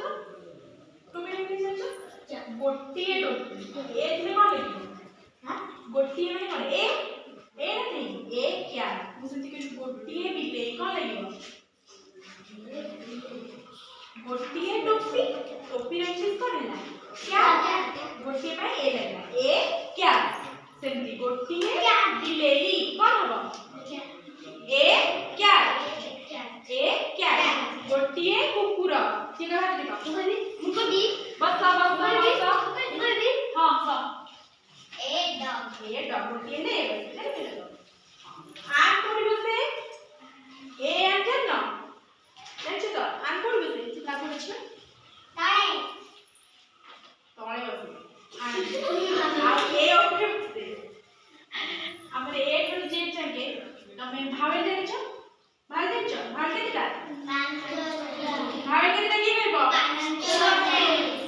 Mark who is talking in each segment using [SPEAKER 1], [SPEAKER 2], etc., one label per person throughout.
[SPEAKER 1] तो टोपी लिखि जाछ गोटिए टोपी ए थे कोन लिखिबो हां गोटिए माने कोन ए नहीं ए क्या मुझे कि गोटिए बिलेई कोन लिखिबो गोटिए टोपी टोपी रखिस कोन हैला क्या गोटिए पे ए लगला ए क्या सेमती गोटिए बिलेई कोन हबो ए क्या गोटिए कुकुर ठीक है देखो मुको दी बस हां हां ए डॉग गोटिए ने आम कोडी बसे ए आंसर ना जानिछ तो आम कोडी बसे चित्रा कोडी छ तळे बसे आ ए ओपरे बसे हमर ए ठो जे चाहे तमे भावे जानिछ भावे जानिछ भावे केटा भावे केटा की बेबो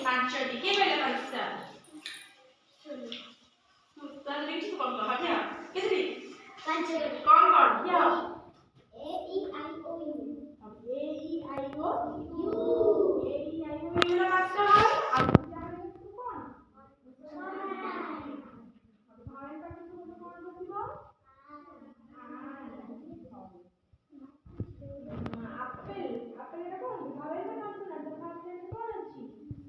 [SPEAKER 1] पांचटी के बेले पांचटा तू तार देखि तो कोन हटिया केतरी पांचटी कौन क्या A E I O U A E I O U A E I O U वाला पांचटा है अब जाने तू कौन भावे का तू कौन बसिबो apel এটা কোন ভাবে না কোন না তো ফার্স্ট এর কোন আছে কোন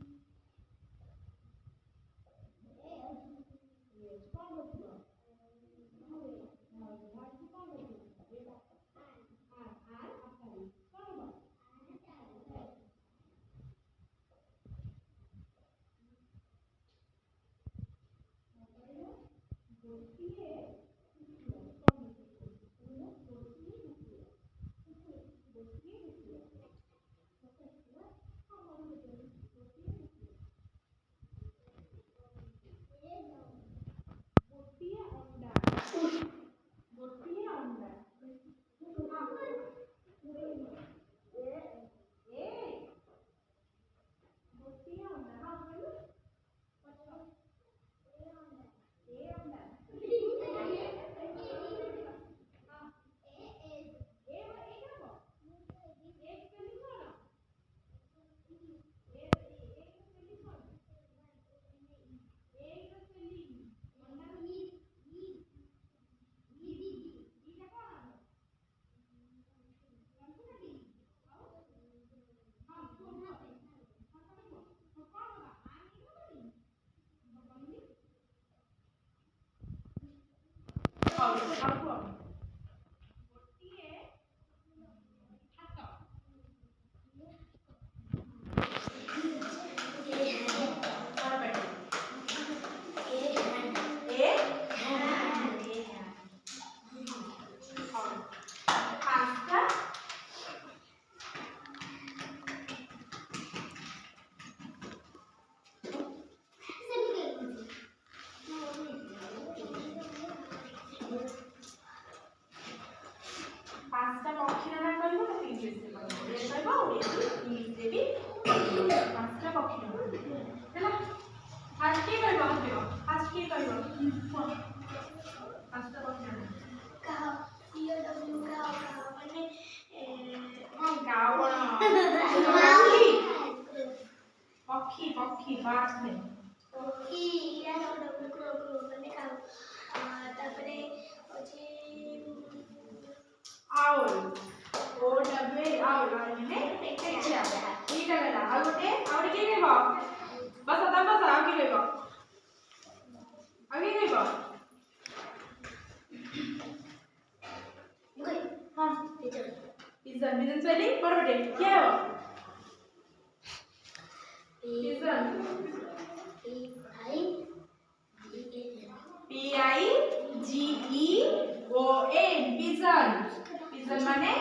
[SPEAKER 1] বসিব पांचटा पक्षी ना कहबो तो इंग्लिश में कहबो ये कहबो इंग्लिश में भी पांचटा पक्षी हैला आज के कहबो आज के कहबो पांचटा पक्षी कहा सीओ डब्ल्यू का माने गाओ पक्षी पक्षी बात में पक्षी या डब्ल्यू को माने का तापरे अछि आउल ओ डब्ल्यू आउल माने अच्छा ठीक है बेटा आउटे आउट के लेबो बस आता बस आगे लेबो हां पिजन पिजन स्पेलिंग पर बेटे क्या है pigeon P I G E O N pigeon pigeon माने